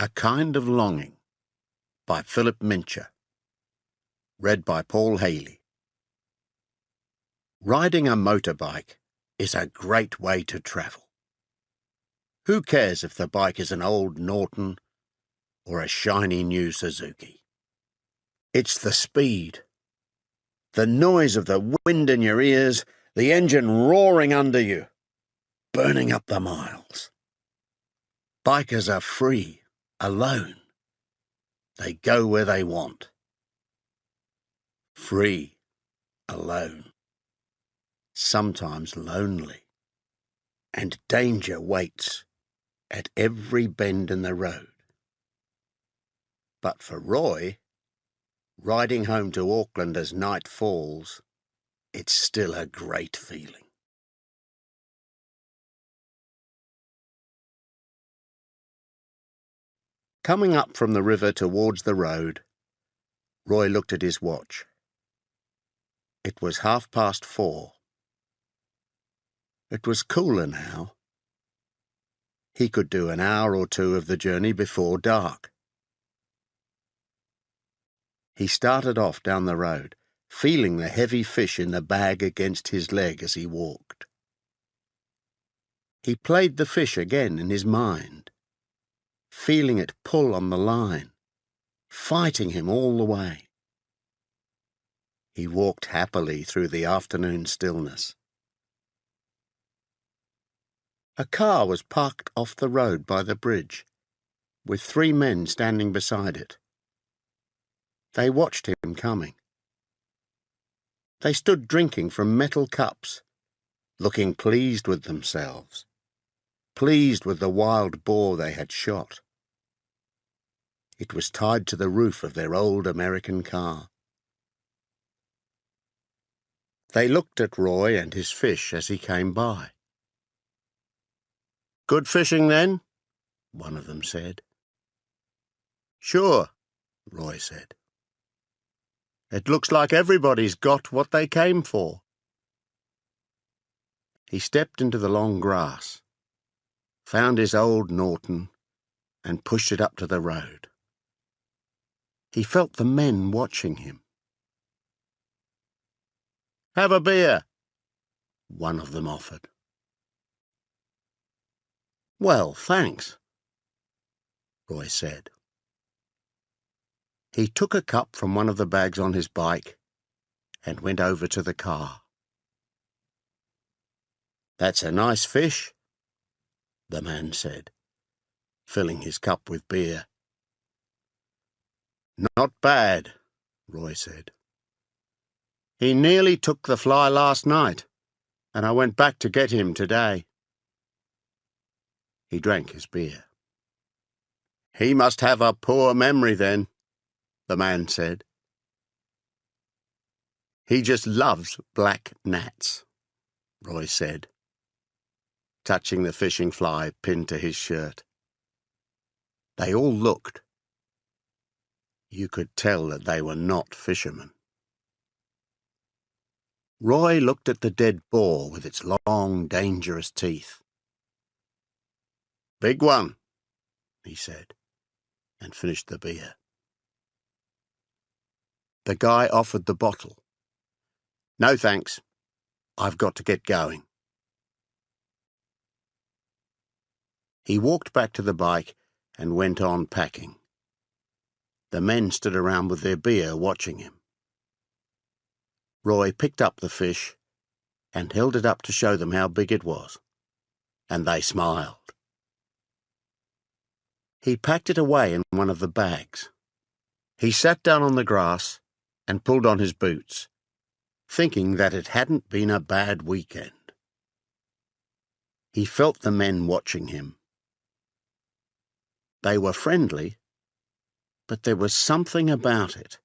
A Kind of Longing by Philip Mincher. Read by Paul Haley. Riding a motorbike is a great way to travel. Who cares if the bike is an old Norton or a shiny new Suzuki? It's the speed, the noise of the wind in your ears, the engine roaring under you, burning up the miles. Bikers are free, alone. They go where they want. Free, alone. Sometimes lonely. And danger waits at every bend in the road. But for Roy, riding home to Auckland as night falls, it's still a great feeling. Coming up from the river towards the road, Roy looked at his watch. It was 4:30. It was cooler now. He could do an hour or two of the journey before dark. He started off down the road, feeling the heavy fish in the bag against his leg as he walked. He played the fish again in his mind, feeling it pull on the line, fighting him all the way. He walked happily through the afternoon stillness. A car was parked off the road by the bridge, with 3 men standing beside it. They watched him coming. They stood drinking from metal cups, looking pleased with themselves, pleased with the wild boar they had shot. It was tied to the roof of their old American car. They looked at Roy and his fish as he came by. "Good fishing, then?" one of them said. "Sure," Roy said. "It looks like everybody's got what they came for." He stepped into the long grass, found his old Norton, and pushed it up to the road. He felt the men watching him. "Have a beer," one of them offered. "Well, thanks," Roy said. He took a cup from one of the bags on his bike and went over to the car. "That's a nice fish," the man said, filling his cup with beer. "Not bad," Roy said. "He nearly took the fly last night, and I went back to get him today." He drank his beer. "He must have a poor memory then," the man said. "He just loves black gnats," Roy said, touching the fishing fly pinned to his shirt. They all looked. You could tell that they were not fishermen. Roy looked at the dead boar with its long, dangerous teeth. "Big one," he said, and finished the beer. The guy offered the bottle. "No thanks. I've got to get going." He walked back to the bike and went on packing. The men stood around with their beer watching him. Roy picked up the fish and held it up to show them how big it was, and they smiled. He packed it away in one of the bags. He sat down on the grass and pulled on his boots, thinking that it hadn't been a bad weekend. He felt the men watching him. They were friendly, but there was something about it,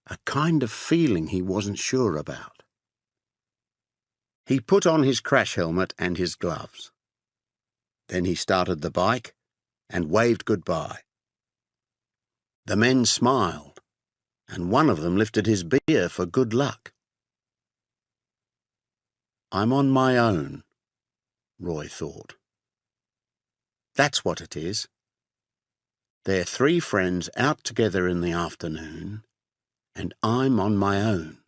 a kind of feeling he wasn't sure about. He put on his crash helmet and his gloves. Then he started the bike and waved goodbye. The men smiled, and one of them lifted his beer for good luck. "I'm on my own," Roy thought. "That's what it is. They're three friends out together in the afternoon, and I'm on my own,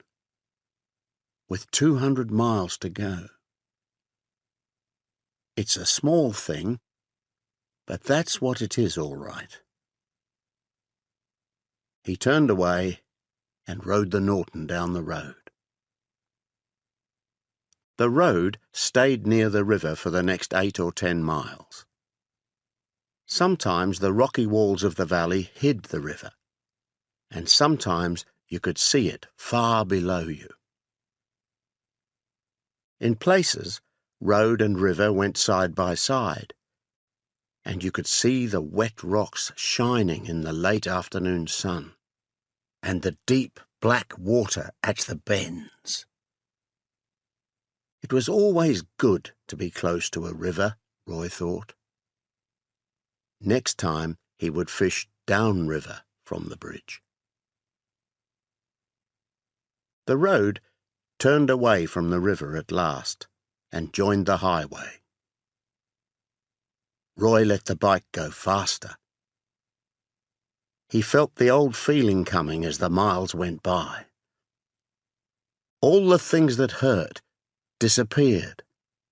with 200 miles to go. It's a small thing, but that's what it is, all right. He turned away and rode the Norton down the road. The road stayed near the river for the next 8 or 10 miles. Sometimes the rocky walls of the valley hid the river, and sometimes you could see it far below you. In places, road and river went side by side, and you could see the wet rocks shining in the late afternoon sun, and the deep black water at the bends. It was always good to be close to a river, Roy thought. Next time he would fish downriver from the bridge. The road turned away from the river at last and joined the highway. Roy let the bike go faster. He felt the old feeling coming as the miles went by. All the things that hurt disappeared,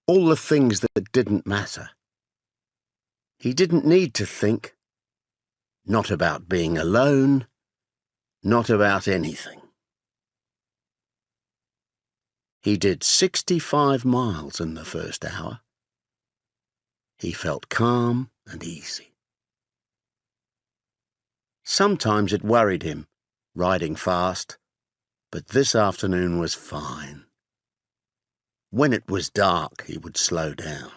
all the things that didn't matter. He didn't need to think. Not about being alone, not about anything. He did 65 miles in the first hour. He felt calm and easy. Sometimes it worried him, riding fast, but this afternoon was fine. When it was dark, he would slow down.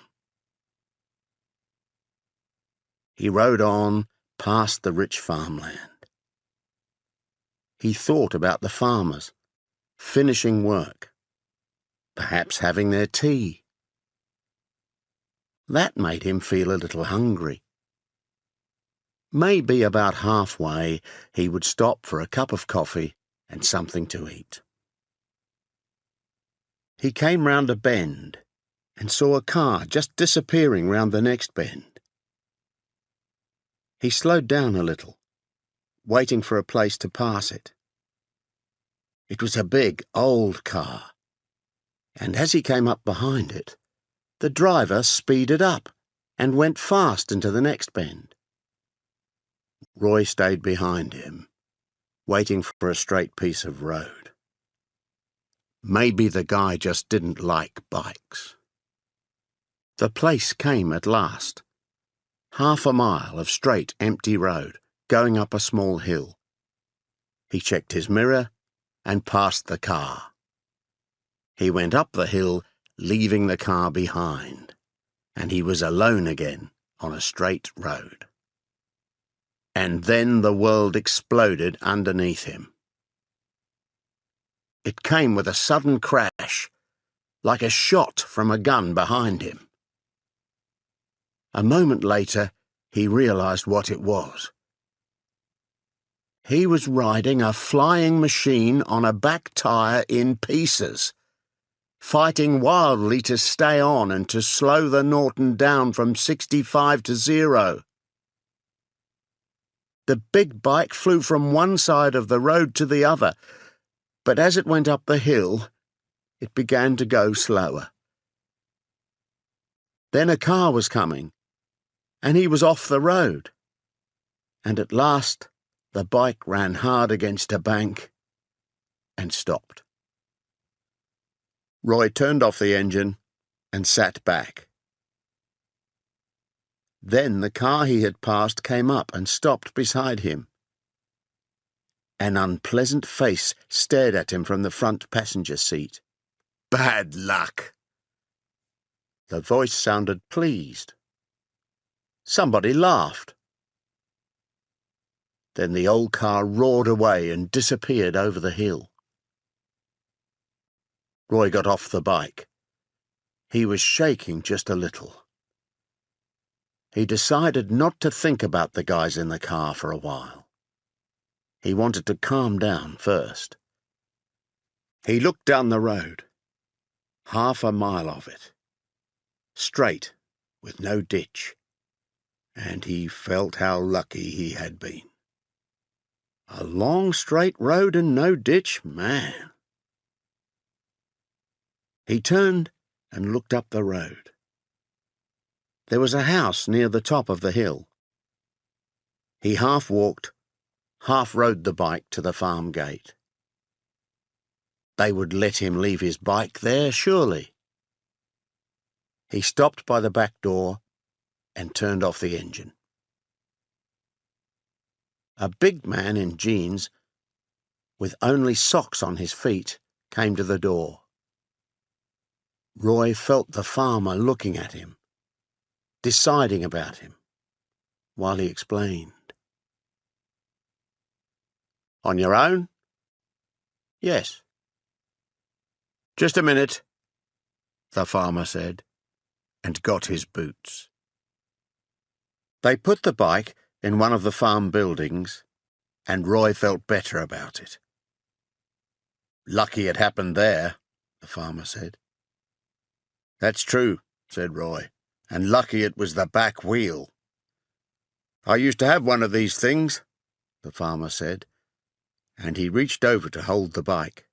He rode on past the rich farmland. He thought about the farmers, finishing work, perhaps having their tea. That made him feel a little hungry. Maybe about halfway he would stop for a cup of coffee and something to eat. He came round a bend and saw a car just disappearing round the next bend. He slowed down a little, waiting for a place to pass it. It was a big, old car, and as he came up behind it, the driver speeded up and went fast into the next bend. Roy stayed behind him, waiting for a straight piece of road. Maybe the guy just didn't like bikes. The place came at last. Half a mile of straight, empty road, going up a small hill. He checked his mirror and passed the car. He went up the hill, leaving the car behind, and he was alone again on a straight road. And then the world exploded underneath him. It came with a sudden crash, like a shot from a gun behind him. A moment later, he realized what it was. He was riding a flying machine on a back tire in pieces, fighting wildly to stay on and to slow the Norton down from 65 to 0. The big bike flew from one side of the road to the other, but as it went up the hill, it began to go slower. Then a car was coming, and he was off the road. And at last, the bike ran hard against a bank and stopped. Roy turned off the engine and sat back. Then the car he had passed came up and stopped beside him. An unpleasant face stared at him from the front passenger seat. "Bad luck." The voice sounded pleased. Somebody laughed. Then the old car roared away and disappeared over the hill. Roy got off the bike. He was shaking just a little. He decided not to think about the guys in the car for a while. He wanted to calm down first. He looked down the road, half a mile of it, straight with no ditch, and he felt how lucky he had been. A long straight road and no ditch, man. He turned and looked up the road. There was a house near the top of the hill. He half walked, half rode the bike to the farm gate. They would let him leave his bike there, surely. He stopped by the back door and turned off the engine. A big man in jeans, with only socks on his feet, came to the door. Roy felt the farmer looking at him, deciding about him, while he explained. "On your own?" "Yes." "Just a minute," the farmer said, and got his boots. They put the bike in one of the farm buildings, and Roy felt better about it. "Lucky it happened there," the farmer said. "That's true," said Roy, "and lucky it was the back wheel." "I used to have one of these things," the farmer said, and he reached over to hold the bike.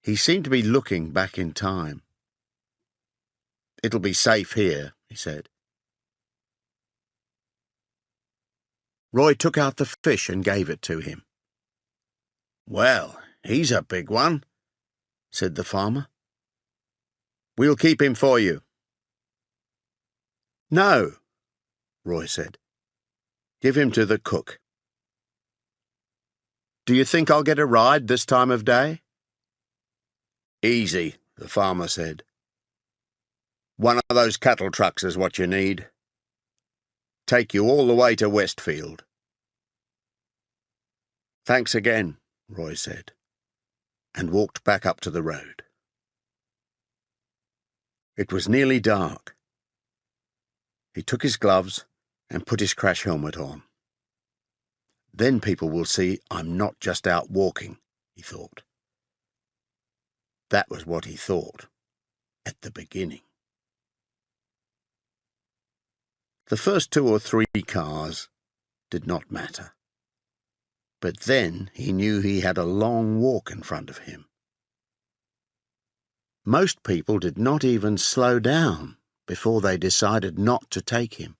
He seemed to be looking back in time. "It'll be safe here," he said. Roy took out the fish and gave it to him. "Well, he's a big one," said the farmer. "We'll keep him for you." "No," Roy said. "Give him to the cook." "Do you think I'll get a ride this time of day?" "Easy," the farmer said. "One of those cattle trucks is what you need. Take you all the way to Westfield." "Thanks again," Roy said, and walked back up to the road. It was nearly dark. He took his gloves and put his crash helmet on. "Then people will see I'm not just out walking," he thought. That was what he thought at the beginning. The first 2 or 3 cars did not matter. But then he knew he had a long walk in front of him. Most people did not even slow down before they decided not to take him.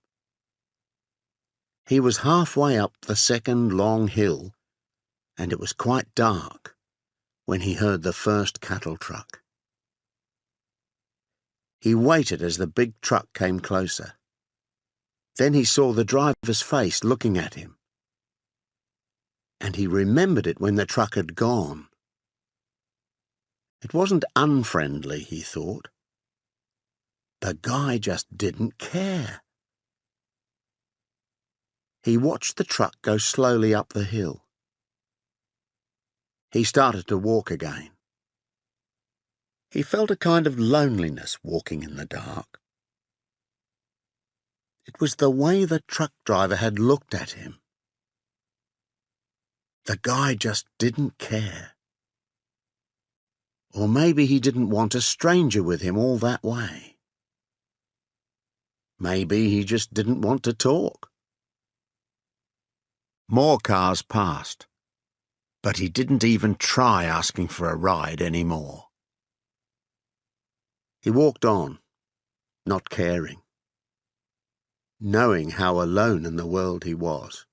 He was halfway up the second long hill, and it was quite dark when he heard the first cattle truck. He waited as the big truck came closer. Then he saw the driver's face looking at him, and he remembered it when the truck had gone. It wasn't unfriendly, he thought. The guy just didn't care. He watched the truck go slowly up the hill. He started to walk again. He felt a kind of loneliness walking in the dark. It was the way the truck driver had looked at him. The guy just didn't care. Or maybe he didn't want a stranger with him all that way. Maybe he just didn't want to talk. More cars passed, but he didn't even try asking for a ride anymore. He walked on, not caring, knowing how alone in the world he was.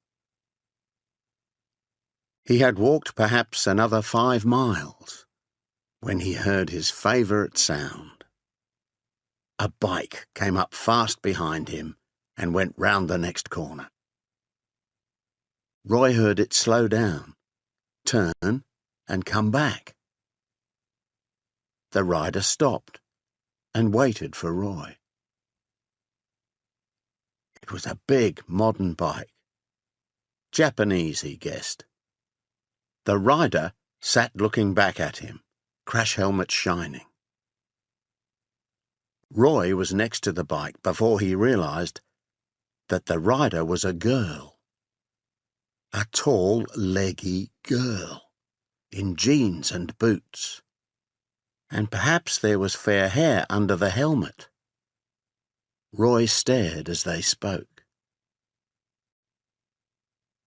He had walked perhaps another 5 miles when he heard his favourite sound. A bike came up fast behind him and went round the next corner. Roy heard it slow down, turn, and come back. The rider stopped and waited for Roy. It was a big, modern bike. Japanese, he guessed. The rider sat looking back at him, crash helmet shining. Roy was next to the bike before he realised that the rider was a girl. A tall, leggy girl, in jeans and boots. And perhaps there was fair hair under the helmet. Roy stared as they spoke.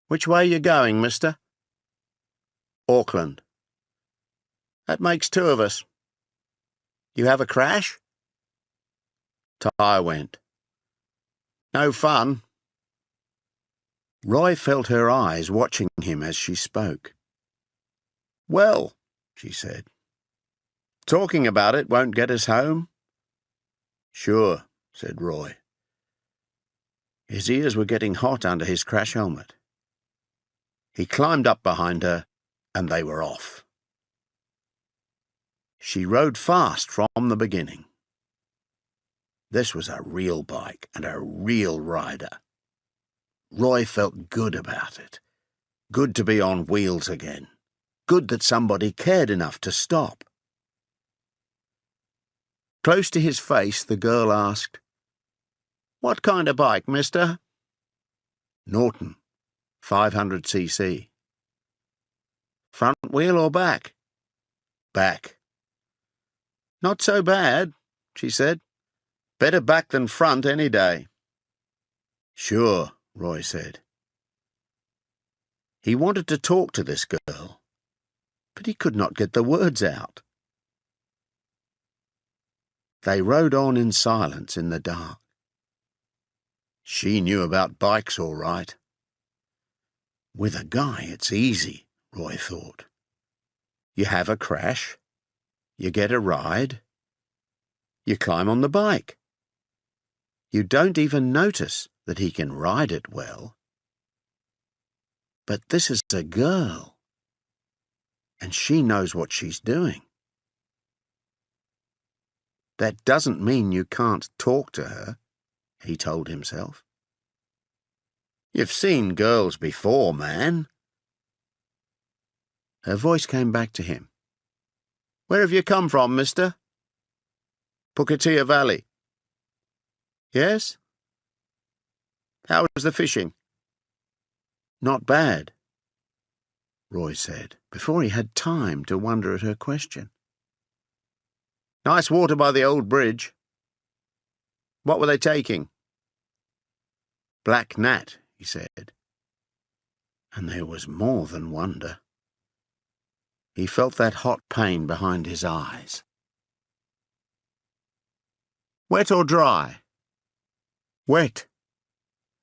Which way you going, mister? Auckland. That makes two of us. You have a crash? Tyre went. No fun. Roy felt her eyes watching him as she spoke. Well, she said, talking about it won't get us home. Sure, said Roy. His ears were getting hot under his crash helmet. He climbed up behind her, and they were off. She rode fast from the beginning. This was a real bike and a real rider. Roy felt good about it. Good to be on wheels again. Good that somebody cared enough to stop. Close to his face, the girl asked, What kind of bike, mister? Norton, 500cc. Front wheel or back? Back. Not so bad, she said. Better back than front any day. Sure, Roy said. He wanted to talk to this girl, but he could not get the words out. They rode on in silence in the dark. She knew about bikes all right. With a guy, it's easy, Roy thought. You have a crash, you get a ride, you climb on the bike. You don't even notice that he can ride it well. But this is a girl, and she knows what she's doing. That doesn't mean you can't talk to her, he told himself. You've seen girls before, man. Her voice came back to him. Where have you come from, mister? Pukatia Valley. Yes? How was the fishing? Not bad, Roy said, before he had time to wonder at her question. Nice water by the old bridge. What were they taking? Black Nat, he said. And there was more than wonder. He felt that hot pain behind his eyes. Wet or dry? Wet,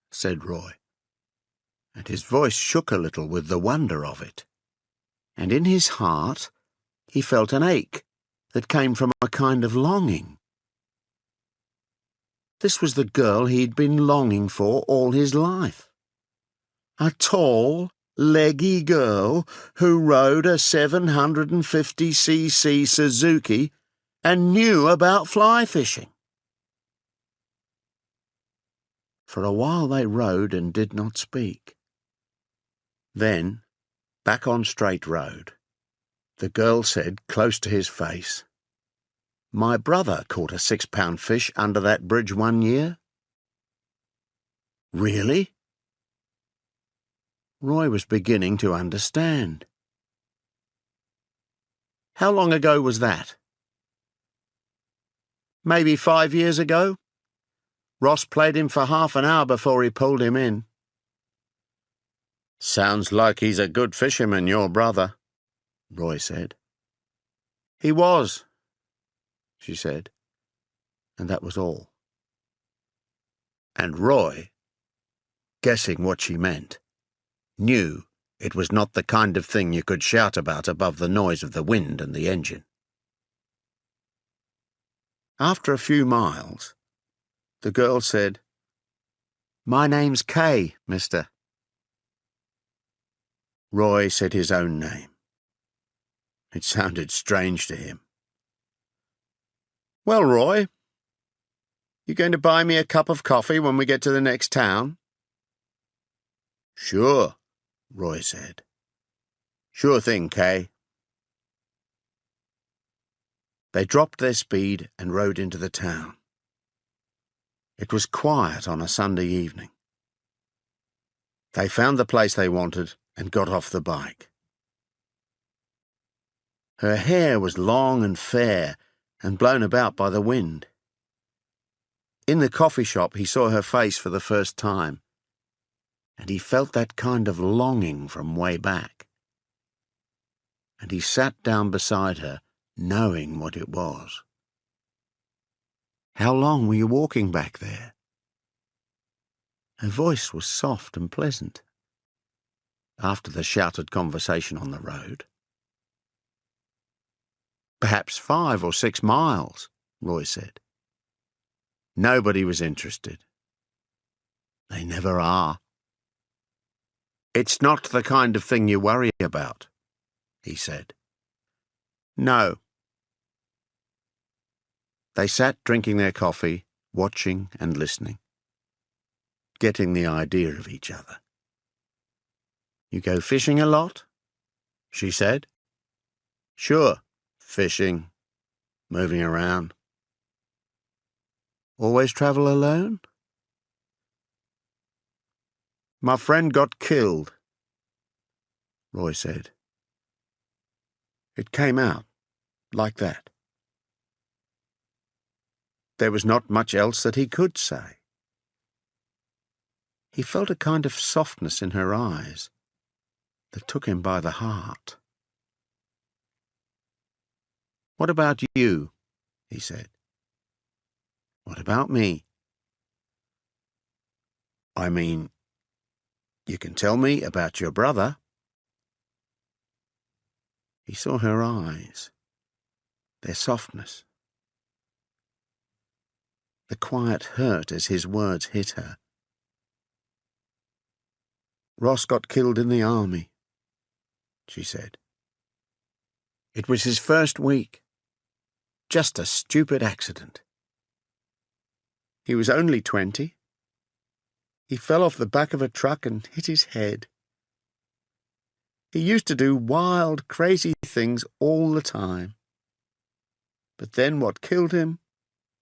said Roy, and his voice shook a little with the wonder of it. And in his heart he felt an ache that came from a kind of longing. This was the girl he'd been longing for all his life. A tall, leggy girl who rode a 750cc Suzuki and knew about fly fishing. For a while they rode and did not speak. Then, back on Straight Road, the girl said close to his face, My brother caught a 6-pound fish under that bridge one year. Really? Roy was beginning to understand. How long ago was that? Maybe 5 years ago. Ross played him for half an hour before he pulled him in. Sounds like he's a good fisherman, your brother, Roy said. He was, she said, and that was all. And Roy, guessing what she meant, knew it was not the kind of thing you could shout about above the noise of the wind and the engine. After a few miles, the girl said, My name's Kay, mister. Roy said his own name. It sounded strange to him. Well, Roy, you going to buy me a cup of coffee when we get to the next town? Sure, Roy said. Sure thing, Kay. They dropped their speed and rode into the town. It was quiet on a Sunday evening. They found the place they wanted and got off the bike. Her hair was long and fair and blown about by the wind. In the coffee shop he saw her face for the first time. and he felt that kind of longing from way back. And he sat down beside her, knowing what it was. "How long were you walking back there?" Her voice was soft and pleasant, after the shouted conversation on the road. "Perhaps 5 or 6 miles, Roy said. Nobody was interested. They never are. "It's not the kind of thing you worry about," he said. "No." They sat drinking their coffee, watching and listening, getting the idea of each other. "You go fishing a lot?" she said. "Sure, fishing, moving around." "Always travel alone?" "My friend got killed," Roy said. It came out like that. There was not much else that he could say. He felt a kind of softness in her eyes that took him by the heart. "What about you?" he said. "What about me?" "I mean, you can tell me about your brother." He saw her eyes, their softness, the quiet hurt as his words hit her. "Ross got killed in the army," she said. "It was his first week. Just a stupid accident. He was only 20. He fell off the back of a truck and hit his head. He used to do wild, crazy things all the time. But then what killed him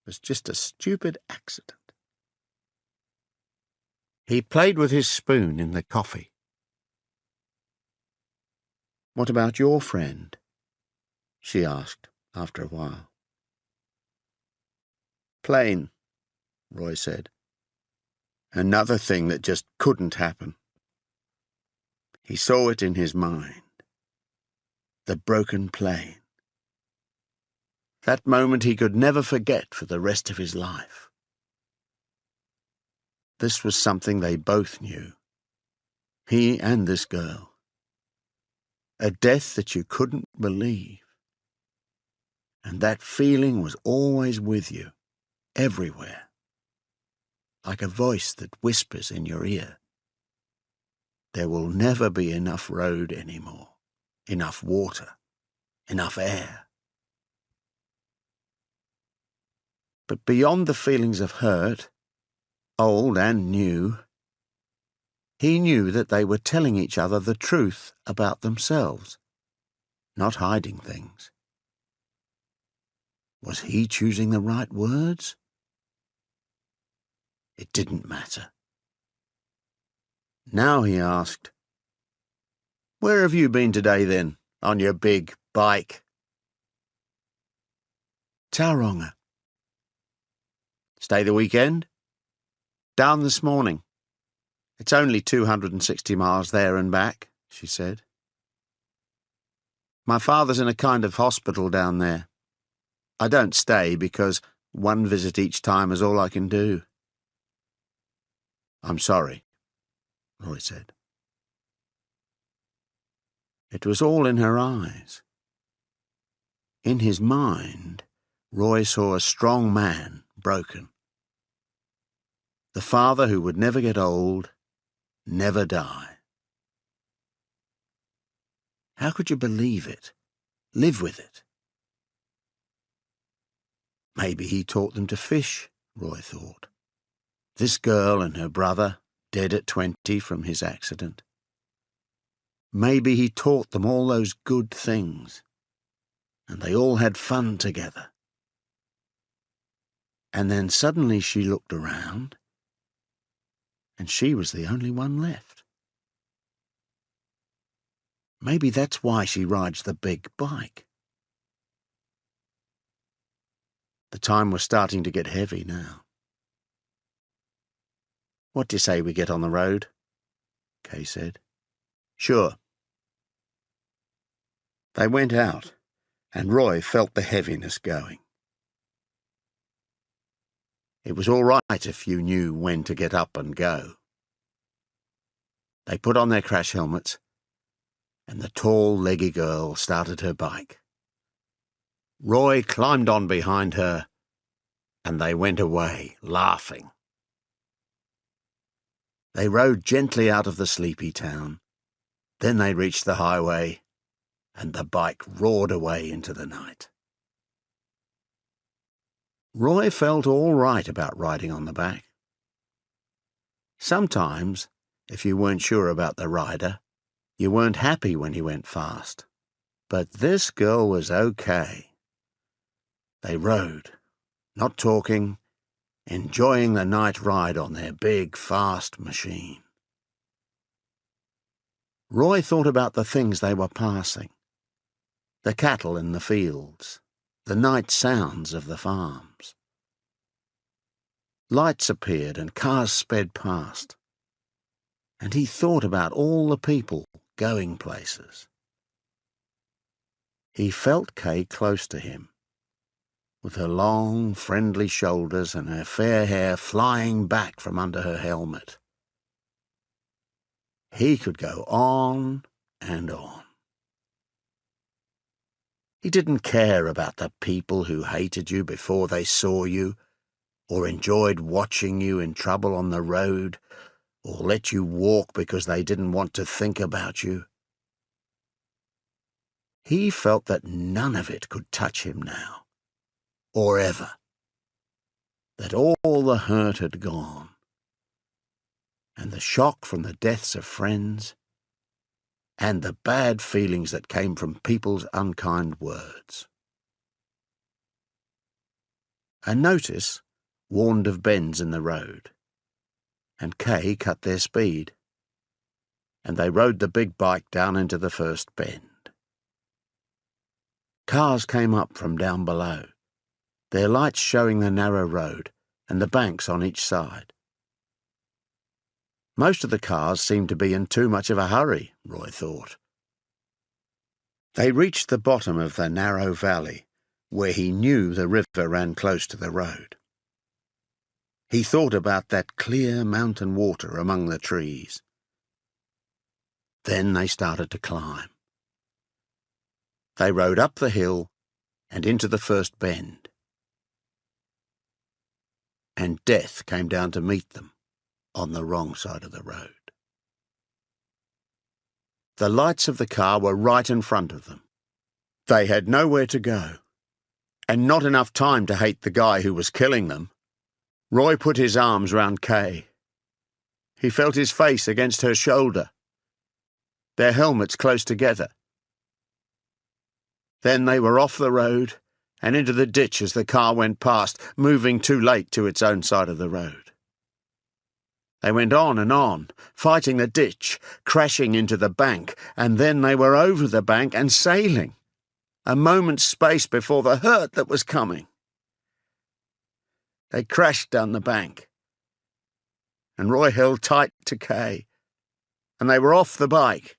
was just a stupid accident." He played with his spoon in the coffee. "What about your friend?" she asked after a while. "Plain," Roy said. "Another thing that just couldn't happen." He saw it in his mind. The broken plane. That moment he could never forget for the rest of his life. This was something they both knew. He and this girl. A death that you couldn't believe. And that feeling was always with you, everywhere. Like a voice that whispers in your ear. There will never be enough road anymore, enough water, enough air. But beyond the feelings of hurt, old and new, he knew that they were telling each other the truth about themselves, not hiding things. Was he choosing the right words? It didn't matter. Now he asked, "Where have you been today then, on your big bike?" "Tauranga." "Stay the weekend?" "Down this morning. It's only 260 miles there and back," she said. "My father's in a kind of hospital down there. I don't stay because one visit each time is all I can do." "I'm sorry," Roy said. It was all in her eyes. In his mind, Roy saw a strong man broken. The father who would never get old, never die. How could you believe it? Live with it? Maybe he taught them to fish, Roy thought. This girl and her brother, dead at 20 from his accident. Maybe he taught them all those good things, and they all had fun together. And then suddenly she looked around, and she was the only one left. Maybe that's why she rides the big bike. The time was starting to get heavy now. "What do you say we get on the road?" Kay said. Sure. They went out, and Roy felt the heaviness going. It was all right if you knew when to get up and go. They put on their crash helmets, and the tall, leggy girl started her bike. Roy climbed on behind her, and they went away, laughing. They rode gently out of the sleepy town. Then they reached the highway, and the bike roared away into the night. Roy felt all right about riding on the back. Sometimes, if you weren't sure about the rider, you weren't happy when he went fast. But this girl was okay. They rode, not talking, enjoying the night ride on their big, fast machine. Roy thought about the things they were passing. The cattle in the fields, the night sounds of the farms. Lights appeared and cars sped past, and he thought about all the people going places. He felt Kay close to him, with her long, friendly shoulders and her fair hair flying back from under her helmet. He could go on and on. He didn't care about the people who hated you before they saw you, or enjoyed watching you in trouble on the road, or let you walk because they didn't want to think about you. He felt that none of it could touch him now, or ever, that all the hurt had gone, and the shock from the deaths of friends, and the bad feelings that came from people's unkind words. A notice warned of bends in the road, and Kay cut their speed, and they rode the big bike down into the first bend. Cars came up from down below, their lights showing the narrow road and the banks on each side. Most of the cars seemed to be in too much of a hurry, Roy thought. They reached the bottom of the narrow valley, where he knew the river ran close to the road. He thought about that clear mountain water among the trees. Then they started to climb. They rode up the hill and into the first bend. And death came down to meet them on the wrong side of the road. The lights of the car were right in front of them. They had nowhere to go, and not enough time to hate the guy who was killing them. Roy put his arms round Kay. He felt his face against her shoulder, their helmets close together. Then they were off the road and into the ditch as the car went past, moving too late to its own side of the road. They went on, fighting the ditch, crashing into the bank, and then they were over the bank and sailing, a moment's space before the hurt that was coming. They crashed down the bank, and Roy held tight to Kay, and they were off the bike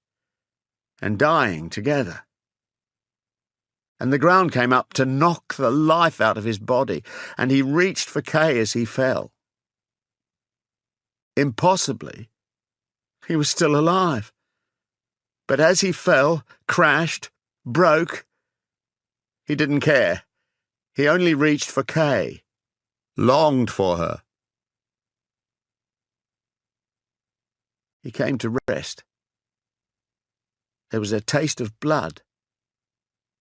and dying together. And the ground came up to knock the life out of his body, and he reached for Kay as he fell. Impossibly, he was still alive. But as he fell, crashed, broke, he didn't care. He only reached for Kay, longed for her. He came to rest. There was a taste of blood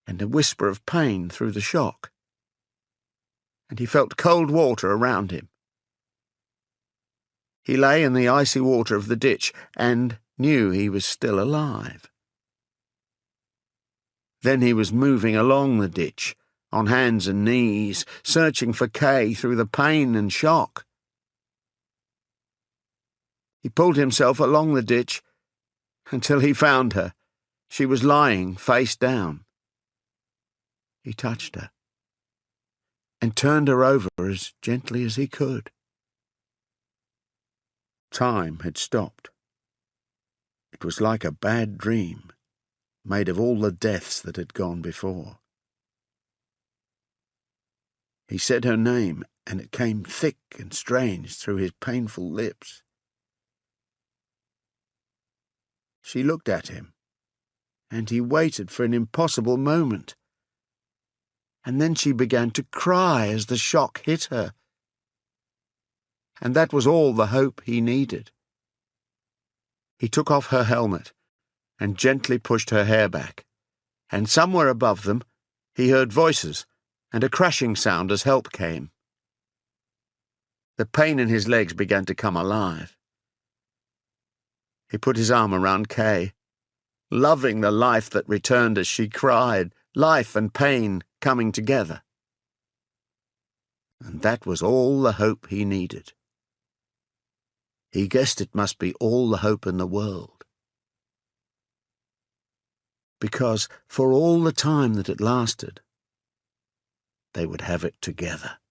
and a whisper of pain through the shock, and he felt cold water around him. He lay in the icy water of the ditch and knew he was still alive. Then he was moving along the ditch, on hands and knees, searching for Kay through the pain and shock. He pulled himself along the ditch until he found her. She was lying face down. He touched her and turned her over as gently as he could. Time had stopped. It was like a bad dream, made of all the deaths that had gone before. He said her name, and it came thick and strange through his painful lips. She looked at him, and he waited for an impossible moment. And then she began to cry as the shock hit her. And that was all the hope he needed. He took off her helmet and gently pushed her hair back, and somewhere above them he heard voices and a crashing sound as help came. The pain in his legs began to come alive. He put his arm around Kay, loving the life that returned as she cried, life and pain coming together. And that was all the hope he needed. He guessed it must be all the hope in the world. Because for all the time that it lasted, they would have it together.